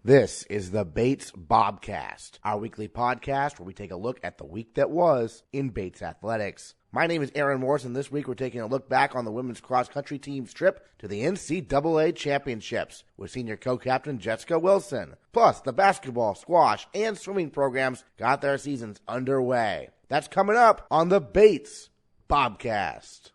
This is the Bates Bobcast, our weekly podcast where we take a look at the week that was in Bates athletics. My name is Aaron Morris, and this week we're taking a look back on the women's cross-country team's trip to the NCAA Championships with senior co-captain Jessica Wilson. Plus, the basketball, squash, and swimming programs got their seasons underway. That's coming up on the Bates Bobcast.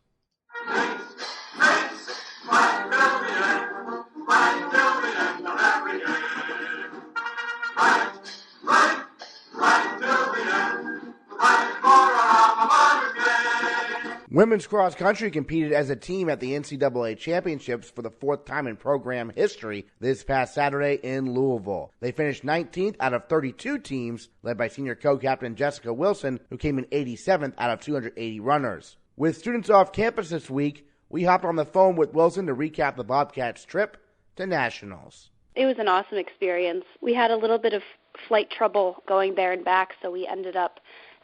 Women's cross country competed as a team at the NCAA Championships for the fourth time in program history this past Saturday in Louisville. They finished 19th out of 32 teams, led by senior co-captain Jessica Wilson, who came in 87th out of 280 runners. With students off campus this week, we hopped on the phone with Wilson to recap the Bobcats' trip to nationals. It was an awesome experience. We had a little bit of flight trouble going there and back, so we ended up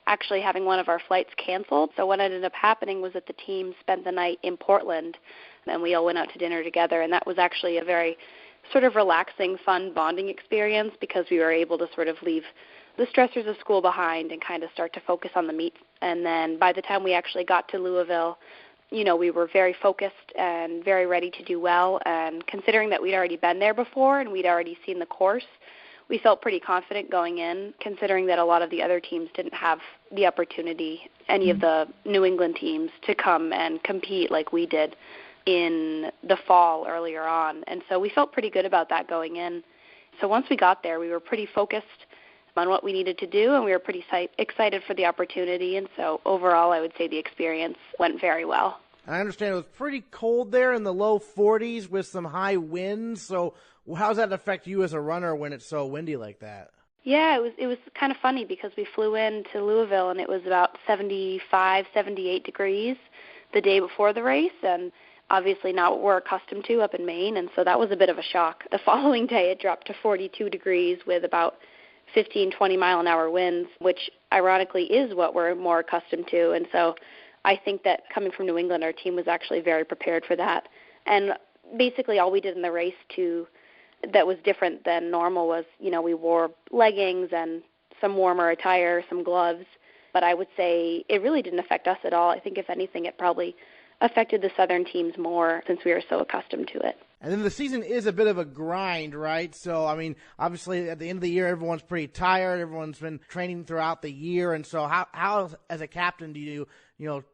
actually having one of our flights canceled. So what ended up happening was that the team spent the night in Portland, and we all went out to dinner together, and that was actually a very sort of relaxing, fun bonding experience because we were able to sort of leave the stressors of school behind and kind of start to focus on the meet. And then by the time we actually got to Louisville, we were very focused and very ready to do well, and considering that we'd already been there before and we'd already seen the course, we felt pretty confident going in, considering that a lot of the other teams didn't have the opportunity, any of the New England teams, to come and compete like we did in the fall earlier on. And so we felt pretty good about that going in. So once we got there, we were pretty focused on what we needed to do, and we were pretty excited for the opportunity. And so overall, I would say the experience went very well. I understand it was pretty cold there in the low 40s with some high winds. So how does that affect you as a runner when it's so windy like that? Yeah, it was kind of funny because we flew into Louisville and it was about 75, 78 degrees the day before the race, and obviously not what we're accustomed to up in Maine, and so that was a bit of a shock. The following day it dropped to 42 degrees with about 15, 20-mile-an-hour winds, which ironically is what we're more accustomed to, and so I think that coming from New England, our team was actually very prepared for that. And basically all we did in the race that was different than normal was, we wore leggings and some warmer attire, some gloves, but I would say it really didn't affect us at all. I think if anything, it probably affected the Southern teams more since we were so accustomed to it. And then the season is a bit of a grind, right? So, obviously at the end of the year, everyone's pretty tired. Everyone's been training throughout the year. And so how as a captain, do you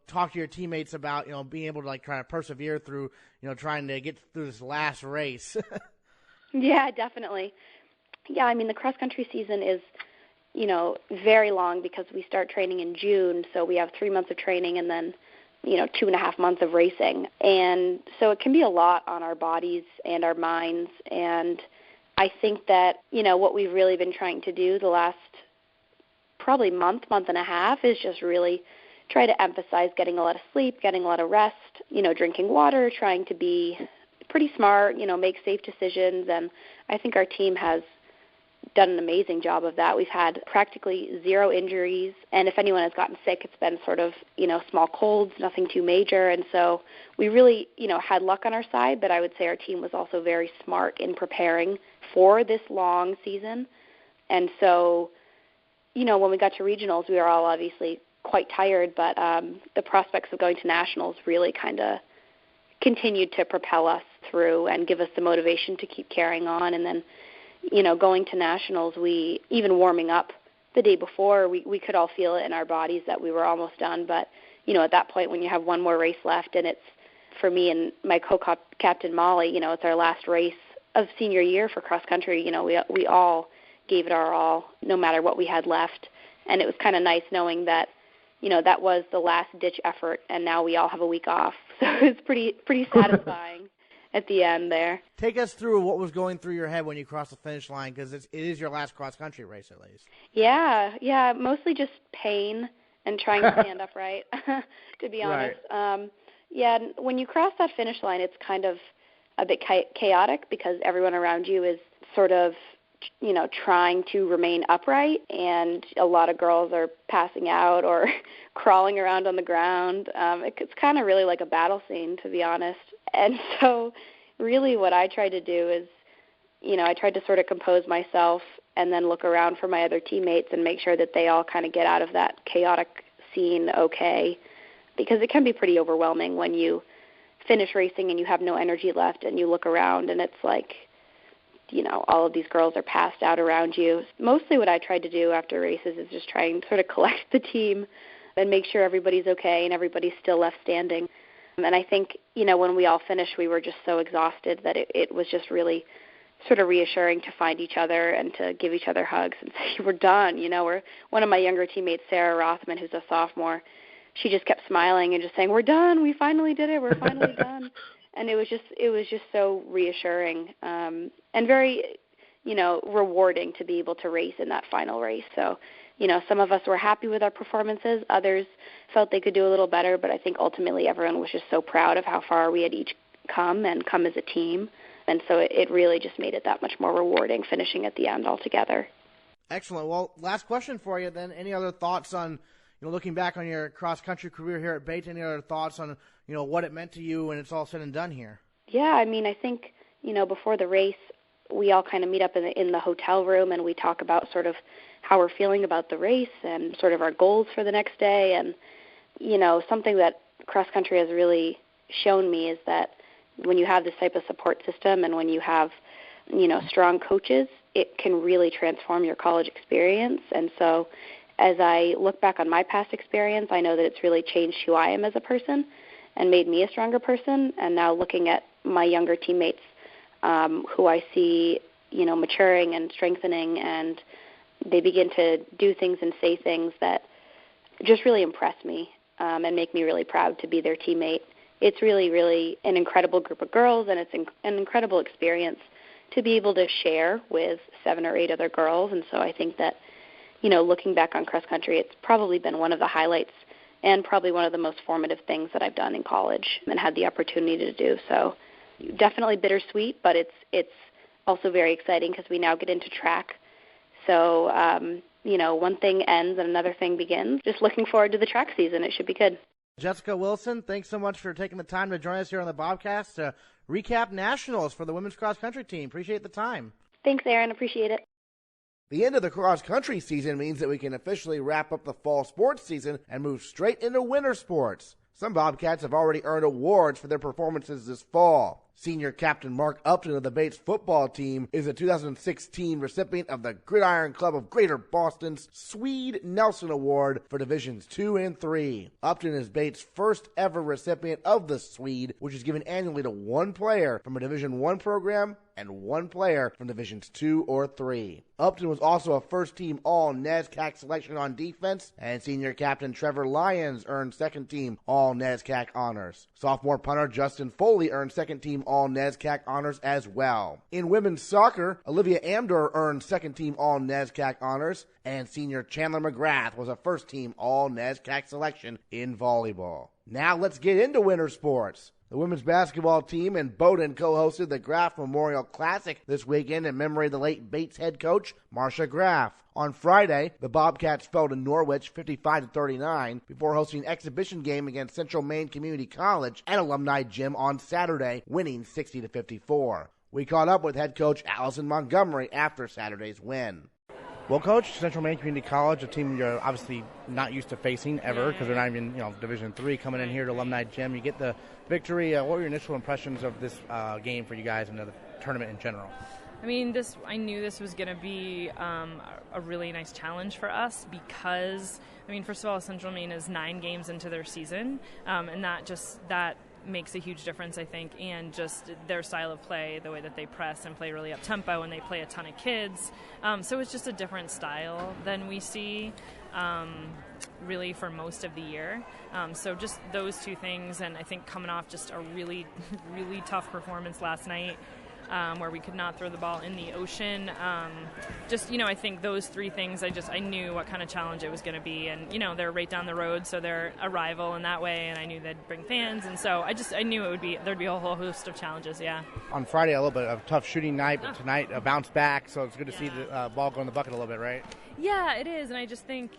talk to your teammates about, being able to try to persevere through, trying to get through this last race? Yeah, definitely. Yeah, the cross-country season is, very long because we start training in June, so we have 3 months of training and then, 2.5 months of racing. And so it can be a lot on our bodies and our minds, and I think that, what we've really been trying to do the last probably month and a half is just really try to emphasize getting a lot of sleep, getting a lot of rest, drinking water, trying to be pretty smart, make safe decisions, and I think our team has done an amazing job of that. We've had practically zero injuries, and if anyone has gotten sick, it's been sort of, small colds, nothing too major, and so we really, had luck on our side, but I would say our team was also very smart in preparing for this long season, and so, when we got to regionals, we were all obviously quite tired, but the prospects of going to nationals really kind of continued to propel us through and give us the motivation to keep carrying on. And then, going to nationals, we, even warming up the day before, we could all feel it in our bodies that we were almost done. But, at that point when you have one more race left, and it's, for me and my co-captain Molly, it's our last race of senior year for cross-country, we all gave it our all, no matter what we had left. And it was kind of nice knowing that, that was the last-ditch effort, and now we all have a week off. So it was pretty satisfying at the end there. Take us through what was going through your head when you crossed the finish line, because it is your last cross-country race at least. Yeah, mostly just pain and trying to stand upright, to be honest. Right. When you cross that finish line, it's kind of a bit chaotic because everyone around you is sort of trying to remain upright, and a lot of girls are passing out or crawling around on the ground. It's kind of really like a battle scene, to be honest. And so really what I try to do is I tried to sort of compose myself and then look around for my other teammates and make sure that they all kind of get out of that chaotic scene okay, because it can be pretty overwhelming when you finish racing and you have no energy left and you look around and it's like, all of these girls are passed out around you. Mostly what I tried to do after races is just try and sort of collect the team and make sure everybody's okay and everybody's still left standing. And I think, when we all finished, we were just so exhausted that it was just really sort of reassuring to find each other and to give each other hugs and say, we're done. One of my younger teammates, Sarah Rothman, who's a sophomore, she just kept smiling and just saying, we're done. We finally did it. We're finally done. And it was just so reassuring and very, rewarding to be able to race in that final race. So, some of us were happy with our performances. Others felt they could do a little better. But I think ultimately everyone was just so proud of how far we had each come as a team. And so it really just made it that much more rewarding finishing at the end all together. Excellent. Well, last question for you then. Any other thoughts on, looking back on your cross-country career here at Bates, any other thoughts on, what it meant to you when it's all said and done here? Yeah, I think, before the race, we all kind of meet up in the hotel room and we talk about sort of how we're feeling about the race and sort of our goals for the next day. And, something that cross-country has really shown me is that when you have this type of support system and when you have, strong coaches, it can really transform your college experience. And so as I look back on my past experience, I know that it's really changed who I am as a person and made me a stronger person. And now looking at my younger teammates who I see, maturing and strengthening, and they begin to do things and say things that just really impress me and make me really proud to be their teammate. It's really, really an incredible group of girls, and it's an incredible experience to be able to share with 7 or 8 other girls. And so I think that, looking back on cross country, it's probably been one of the highlights and probably one of the most formative things that I've done in college and had the opportunity to do. So definitely bittersweet, but it's also very exciting because we now get into track. So, one thing ends and another thing begins. Just looking forward to the track season. It should be good. Jessica Wilson, thanks so much for taking the time to join us here on the Bobcast to recap nationals for the women's cross-country team. Appreciate the time. Thanks, Aaron. Appreciate it. The end of the cross-country season means that we can officially wrap up the fall sports season and move straight into winter sports. Some Bobcats have already earned awards for their performances this fall. Senior captain Mark Upton of the Bates football team is a 2016 recipient of the Gridiron Club of Greater Boston's Swede Nelson Award for Divisions 2 and 3. Upton is Bates' first ever recipient of the Swede, which is given annually to one player from a Division 1 program and one player from Divisions 2 or 3. Upton was also a first-team All-NESCAC selection on defense, and senior captain Trevor Lyons earned second-team All-NESCAC honors. Sophomore punter Justin Foley earned second-team All-NESCAC honors as well. In women's soccer, Olivia Amdor earned second-team All-NESCAC honors, and senior Chandler McGrath was a first-team All-NESCAC selection in volleyball. Now let's get into winter sports. The women's basketball team in Bowdoin co-hosted the Graff Memorial Classic this weekend in memory of the late Bates head coach, Marcia Graff. On Friday, the Bobcats fell to Norwich 55-39 before hosting an exhibition game against Central Maine Community College at Alumni Gym on Saturday, winning 60-54. We caught up with head coach Allison Montgomery after Saturday's win. Well, Coach, Central Maine Community College, a team you're obviously not used to facing ever because they're not even, Division III, coming in here to Alumni Gym. You get the victory. What were your initial impressions of this game for you guys and the tournament in general? I mean, I knew this was going to be a really nice challenge for us because, first of all, Central Maine is 9 games into their season, and that makes a huge difference, I think, and just their style of play, the way that they press and play really up-tempo, and they play a ton of kids. So it's just a different style than we see really for most of the year. So just those two things, and I think coming off just a really, really tough performance last night, where we could not throw the ball in the ocean. I think those 3 things, I knew what kind of challenge it was going to be. And, they're right down the road, so they're a rival in that way. And I knew they'd bring fans. And so I knew there'd be a whole host of challenges, yeah. On Friday, a little bit of a tough shooting night, but tonight a bounce back. So it's good to see the ball go in the bucket a little bit, right? Yeah, it is. And I just think,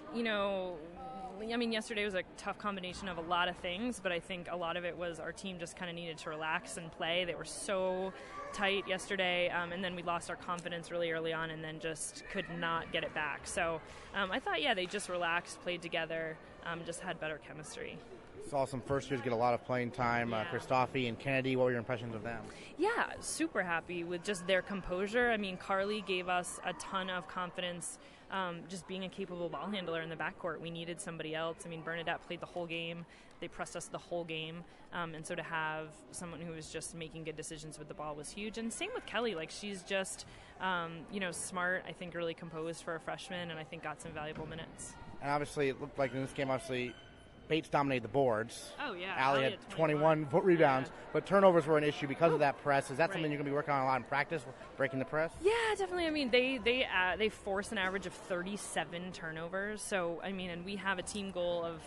I mean, yesterday was a tough combination of a lot of things, but I think a lot of it was our team just kind of needed to relax and play. They were so tight yesterday, and then we lost our confidence really early on and then just could not get it back. So I thought, they just relaxed, played together, just had better chemistry. Saw some first years get a lot of playing time. Christophe and Kennedy, what were your impressions of them? Yeah, super happy with just their composure. I mean, Carly gave us a ton of confidence just being a capable ball handler in the backcourt. We needed somebody else. I mean, Bernadette played the whole game. They pressed us the whole game. And so to have someone who was just making good decisions with the ball was huge. And same with Kelly. Like, she's just, smart, I think really composed for a freshman, and I think got some valuable minutes. And obviously, it looked like in this game, Bates dominated the boards. Oh, yeah. Allie had 21 rebounds, but turnovers were an issue because of that press. Is that something you're going to be working on a lot in practice, breaking the press? Yeah, definitely. I mean, they force an average of 37 turnovers. So, I mean, and we have a team goal of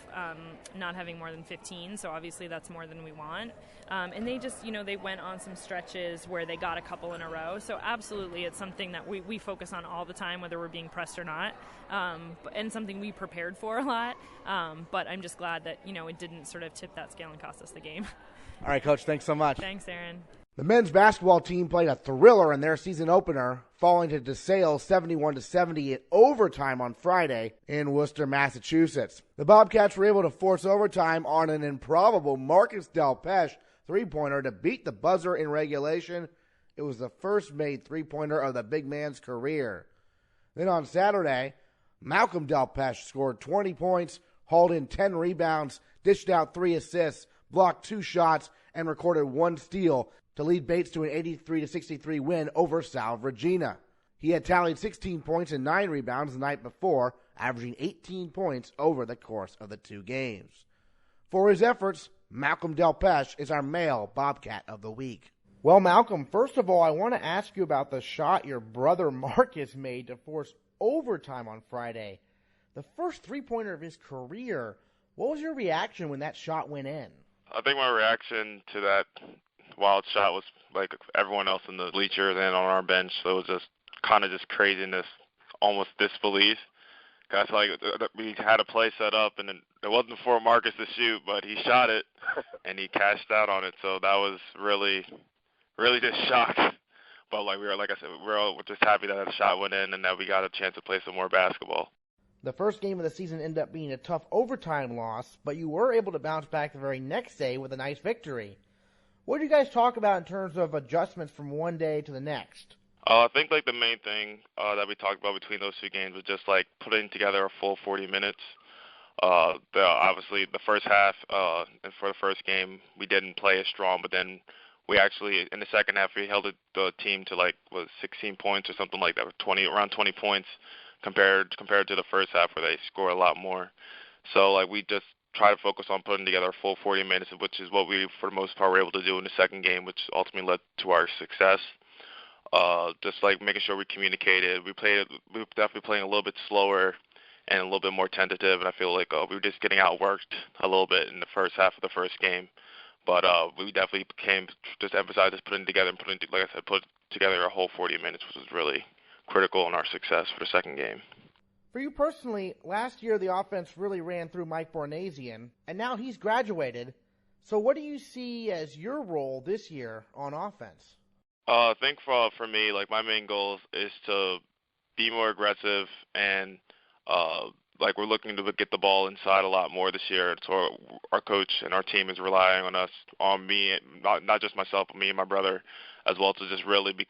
not having more than 15, so obviously that's more than we want. And they just, they went on some stretches where they got a couple in a row. So absolutely, it's something that we focus on all the time, whether we're being pressed or not, and something we prepared for a lot. But I'm just glad that, it didn't sort of tip that scale and cost us the game. All right, Coach, thanks so much. Thanks, Aaron. The men's basketball team played a thriller in their season opener, falling to DeSales 71-70 in overtime on Friday in Worcester, Massachusetts. The Bobcats were able to force overtime on an improbable Marcus Delpeche three-pointer to beat the buzzer in regulation. It was the first made three-pointer of the big man's career. Then on Saturday, Malcolm Delpeche scored 20 points, hauled in 10 rebounds, dished out 3 assists, blocked 2 shots, and recorded 1 steal to lead Bates to an 83-63 win over Salve Regina. He had tallied 16 points and 9 rebounds the night before, averaging 18 points over the course of the 2 games. For his efforts, Malcolm Delpeche is our male Bobcat of the week. Well, Malcolm, first of all, I want to ask you about the shot your brother Marcus made to force overtime on Friday. The first three-pointer of his career. What was your reaction when that shot went in? I think my reaction to that wild shot was like everyone else in the bleachers and on our bench. So it was just kind of just craziness, almost disbelief. I feel like we had a play set up, and it wasn't for Marcus to shoot, but he shot it, and he cashed out on it. So that was really, really just shocked. But like I said, we're all just happy that shot went in and that we got a chance to play some more basketball. The first game of the season ended up being a tough overtime loss, but you were able to bounce back the very next day with a nice victory. What do you guys talk about in terms of adjustments from one day to the next? I think the main thing that we talked about between those 2 games was just putting together a full 40 minutes. Obviously, the first half and for the first game, we didn't play as strong, but then we actually, in the second half, we held the team to 16 points or something like that, around 20 points compared to the first half where they score a lot more. So we just try to focus on putting together a full 40 minutes, which is what we, for the most part, were able to do in the second game, which ultimately led to our success. Just making sure we communicated. We were definitely playing a little bit slower and a little bit more tentative, and I feel like we were just getting outworked a little bit in the first half of the first game. But we definitely just emphasized just putting together a whole 40 minutes, which was really critical in our success for the second game. For you personally, last year the offense really ran through Mike Bornasian, and now he's graduated. So what do you see as your role this year on offense? I think for me, my main goal is to be more aggressive and we're looking to get the ball inside a lot more this year. So our coach and our team is relying on us, on me, not just myself, but me and my brother, as well to just really be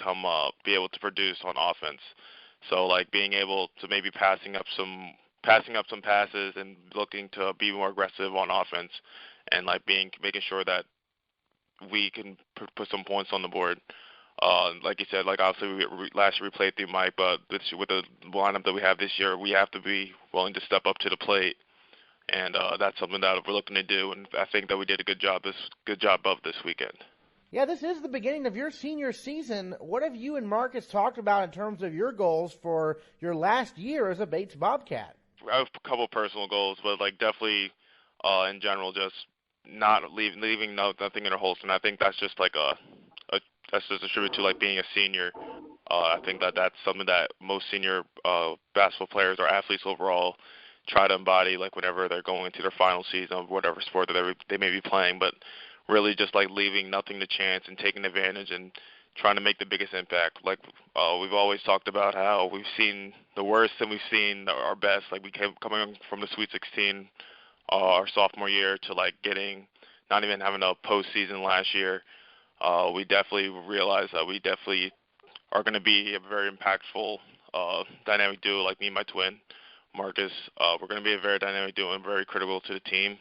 able to produce on offense. So being able to maybe passing up some passes and looking to be more aggressive on offense, and making sure that we can put some points on the board. Like you said, obviously last year we played through Mike, but with the lineup that we have this year, we have to be willing to step up to the plate, and that's something that we're looking to do. And I think that we did a good job of this weekend. Yeah, this is the beginning of your senior season. What have you and Marcus talked about in terms of your goals for your last year as a Bates Bobcat? I have a couple personal goals, but definitely in general, just not leaving nothing in a holster. And I think that's just that's just a tribute to being a senior. I think that's something that most senior basketball players or athletes overall try to embody like whenever they're going into their final season of whatever sport that they may be playing, but really just like leaving nothing to chance and taking advantage and trying to make the biggest impact. Like we've always talked about how we've seen the worst and we've seen our best. Like we came coming from the Sweet 16 our sophomore year to like not even having a postseason last year. We definitely realized that we definitely are going to be a very impactful dynamic duo, like me and my twin, Marcus. We're going to be a very dynamic duo and very critical to the team.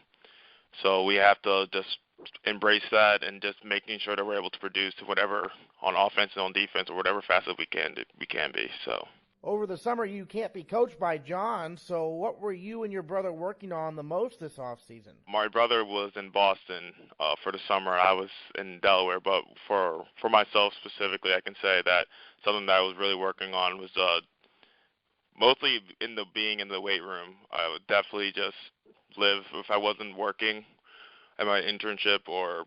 So we have to just embrace that and just making sure that we're able to produce whatever on offense and on defense or whatever facet we can be. So over the summer, you can't be coached by John, so what were you and your brother working on the most this off season? My brother was in Boston for the summer. I was in Delaware, but for myself specifically, I can say that something that I was really working on was mostly being in the weight room. I would definitely just live, if I wasn't working at my internship or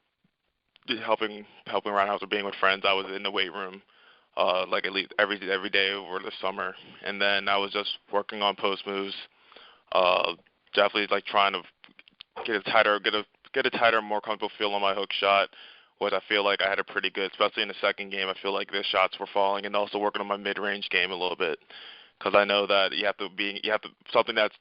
helping around house or being with friends, I was in the weight room like at least every day over the summer. And then I was just working on post moves, definitely like trying to get a tighter, more comfortable feel on my hook shot, which I feel like I had a pretty good, especially in the second game. I feel like the shots were falling, and also working on my mid-range game a little bit, because I know that you have to something that's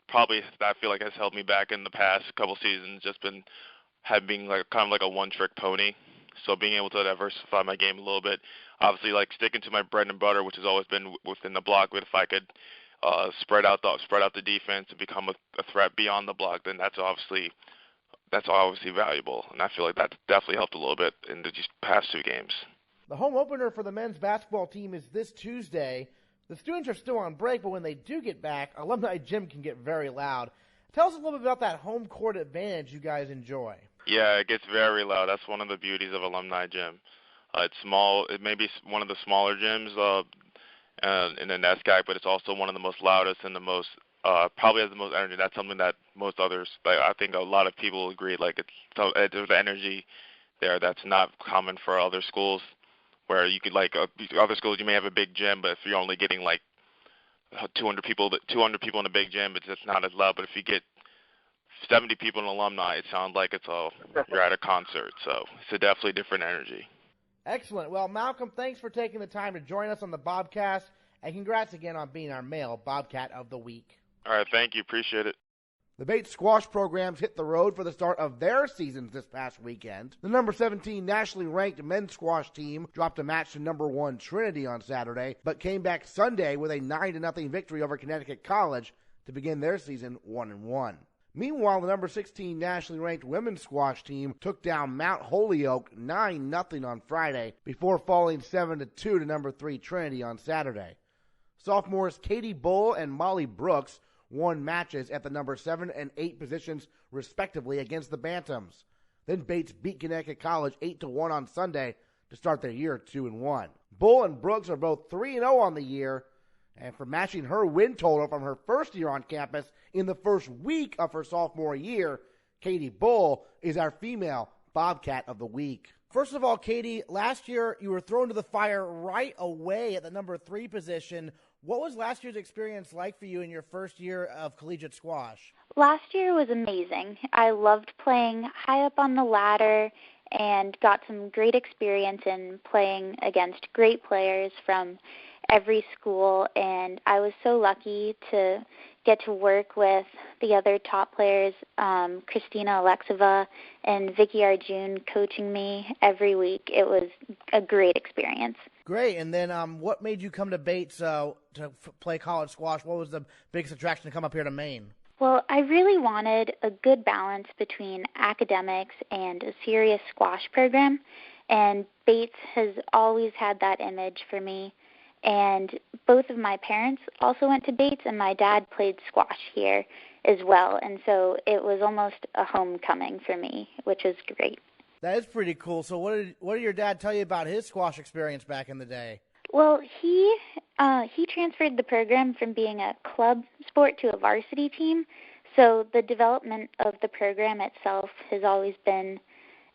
probably that I feel like has held me back in the past couple seasons, just being like kind of like a one-trick pony. So being able to diversify my game a little bit, obviously like sticking to my bread and butter, which has always been within the block. But if I could spread out the defense and become a threat beyond the block, then that's obviously valuable. And I feel like that's definitely helped a little bit in the past two games. The home opener for the men's basketball team is this Tuesday. The students are still on break, but when they do get back, Alumni Gym can get very loud. Tell us a little bit about that home court advantage you guys enjoy. Yeah, it gets very loud. That's one of the beauties of Alumni Gym. It's small. It may be one of the smaller gyms in the NESCAC, but it's also one of the most loudest and the most probably has the most energy. That's something that most others, like I think a lot of people agree. Like there's energy there that's not common for other schools, where you could other schools you may have a big gym, but if you're only getting like 200 people in a big gym, it's just not as loud. But if you get 70 people in Alumni, it sounds like you're at a concert. So it's a definitely different energy. Excellent. Well, Malcolm, thanks for taking the time to join us on the Bobcast, and congrats again on being our male Bobcat of the Week. All right, thank you. Appreciate it. The Bates squash programs hit the road for the start of their seasons this past weekend. The number 17 nationally ranked men's squash team dropped a match to number 1 Trinity on Saturday, but came back Sunday with a 9-0 victory over Connecticut College to begin their season 1-1. Meanwhile, the number 16 nationally ranked women's squash team took down Mount Holyoke 9-0 on Friday before falling 7-2 to number 3 Trinity on Saturday. Sophomores Katie Bull and Molly Brooks won matches at the number 7 and 8 positions respectively against the Bantams. Then Bates beat Connecticut College 8-1 on Sunday to start their year 2-1. Bull and Brooks are both 3-0 on the year, and for matching her win total from her first year on campus in the first week of her sophomore year, Katie Bull is our female Bobcat of the Week. First of all, Katie, last year you were thrown to the fire right away at the number 3 position. What was last year's experience like for you in your first year of collegiate squash? Last year was amazing. I loved playing high up on the ladder and got some great experience in playing against great players from every school, and I was so lucky to get to work with the other top players, Christina Alexeva and Vicky Arjun, coaching me every week. It was a great experience. Great. And then what made you come to Bates to play college squash? What was the biggest attraction to come up here to Maine? Well, I really wanted a good balance between academics and a serious squash program, and Bates has always had that image for me. And both of my parents also went to Bates, and my dad played squash here as well. And so it was almost a homecoming for me, which is great. That is pretty cool. So what did your dad tell you about his squash experience back in the day? Well, he transferred the program from being a club sport to a varsity team. So the development of the program itself has always been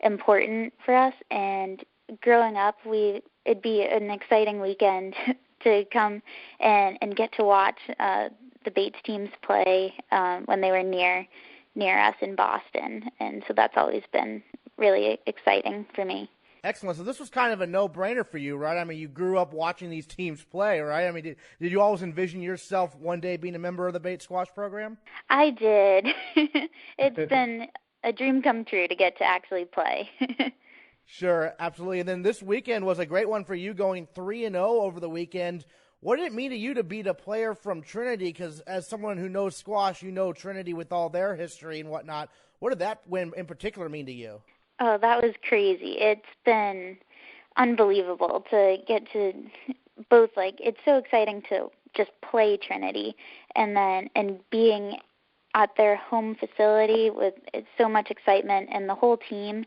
important for us. And growing up, it'd be an exciting weekend to come and get to watch the Bates teams play when they were near us in Boston, and so that's always been really exciting for me. Excellent. So this was kind of a no-brainer for you, right? I mean, you grew up watching these teams play, right? I mean, did you always envision yourself one day being a member of the Bates squash program? I did. It's been a dream come true to get to actually play. Sure, absolutely. And then this weekend was a great one for you, going 3-0 over the weekend. What did it mean to you to beat a player from Trinity? Because as someone who knows squash, you know Trinity with all their history and whatnot. What did that win in particular mean to you? Oh, that was crazy. It's been unbelievable to get to both, like, it's so exciting to just play Trinity and being at their home facility with so much excitement, and the whole team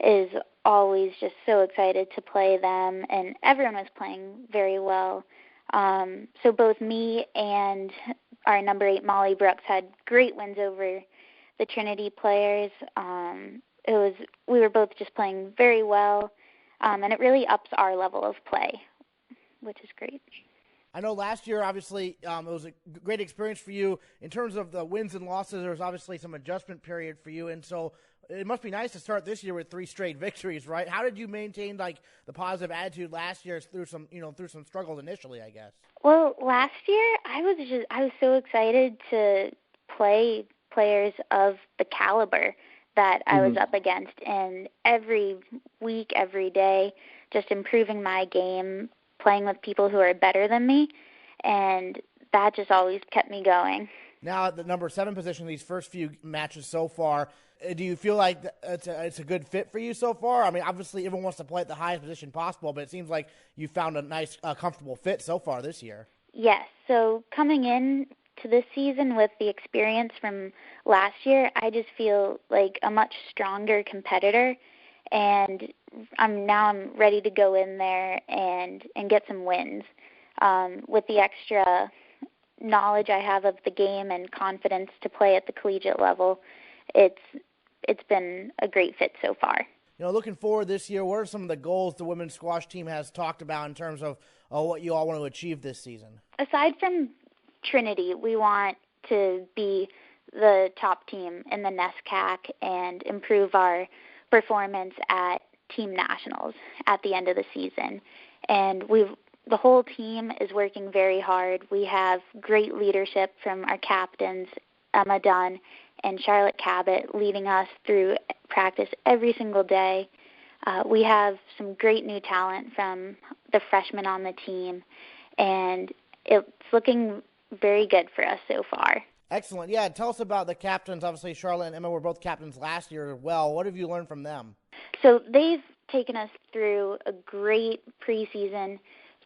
is always just so excited to play them, and everyone was playing very well. So both me and our number 8 Molly Brooks had great wins over the Trinity players. We were both just playing very well, and it really ups our level of play, which is great. I know last year, obviously, it was a great experience for you. In terms of the wins and losses, there was obviously some adjustment period for you, and so it must be nice to start this year with 3 straight victories, right? How did you maintain the positive attitude last year through some struggles initially, I guess? Well, last year I was so excited to play players of the caliber that I was up against, and every week, every day, just improving my game, playing with people who are better than me, and that just always kept me going. Now at the number 7 position, these first few matches so far, do you feel like it's a good fit for you so far? I mean, obviously everyone wants to play at the highest position possible, but it seems like you found a nice, comfortable fit so far this year. Yes, so coming in to this season with the experience from last year, I just feel like a much stronger competitor, and I'm ready to go in there and get some wins. With the extra knowledge I have of the game and confidence to play at the collegiate level, it's been a great fit so far. You know, looking forward this year, what are some of the goals the women's squash team has talked about in terms of what you all want to achieve this season? Aside from Trinity, we want to be the top team in the NESCAC and improve our performance at team nationals at the end of the season. And the whole team is working very hard. We have great leadership from our captains, Emma Dunn and Charlotte Cabot, leading us through practice every single day. We have some great new talent from the freshmen on the team, and it's looking very good for us so far. Excellent. Yeah, tell us about the captains. Obviously, Charlotte and Emma were both captains last year as well. What have you learned from them? So they've taken us through a great preseason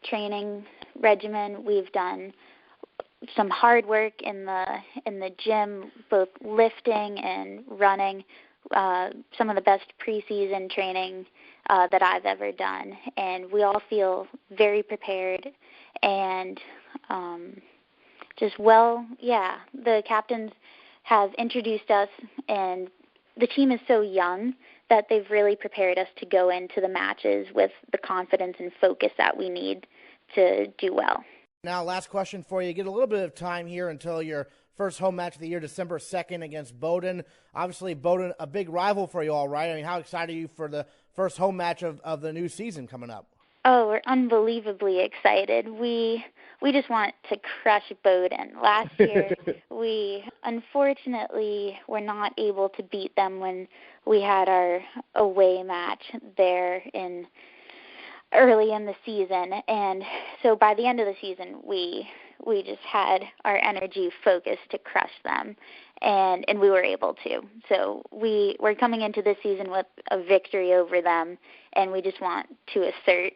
training regimen. We've done some hard work in the gym, both lifting and running, some of the best preseason training that I've ever done. And we all feel very prepared and the captains have introduced us, and the team is so young that they've really prepared us to go into the matches with the confidence and focus that we need to do well. Now, last question for you. You get a little bit of time here until your first home match of the year, December 2nd against Bowdoin. Obviously, Bowdoin, a big rival for you all, right? I mean, how excited are you for the first home match of the new season coming up? Oh, we're unbelievably excited. We just want to crush Bowdoin. Last year, we unfortunately were not able to beat them when we had our away match there early in the season. And so by the end of the season, we just had our energy focused to crush them, and we were able to. So we're coming into this season with a victory over them, and we just want to assert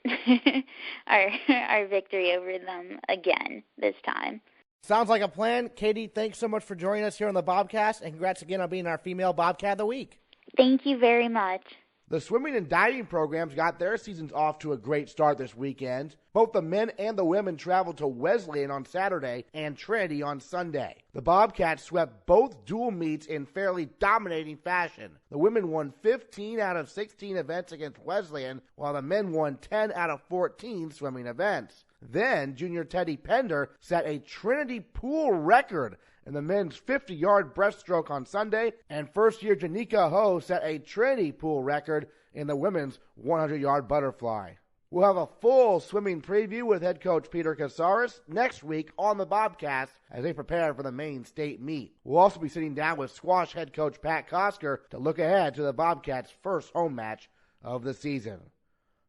our victory over them again this time. Sounds like a plan. Katie, thanks so much for joining us here on the Bobcast, and congrats again on being our female Bobcat of the Week. Thank you very much. The swimming and diving programs got their seasons off to a great start this weekend. Both the men and the women traveled to Wesleyan on Saturday and Trinity on Sunday. The Bobcats swept both dual meets in fairly dominating fashion. The women won 15 out of 16 events against Wesleyan, while the men won 10 out of 14 swimming events. Then junior Teddy Pender set a Trinity pool record in the men's 50-yard breaststroke on Sunday, and first-year Janika Ho set a Trinity pool record in the women's 100-yard butterfly. We'll have a full swimming preview with head coach Peter Casares next week on the Bobcast as they prepare for the Maine state meet. We'll also be sitting down with squash head coach Pat Kosker to look ahead to the Bobcats' first home match of the season.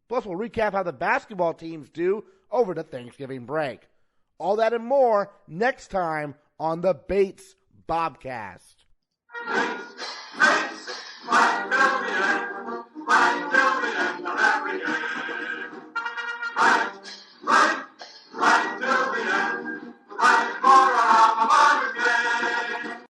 Plus, we'll recap how the basketball teams do over the Thanksgiving break. All that and more next time on the Bates Bobcast. Bates, my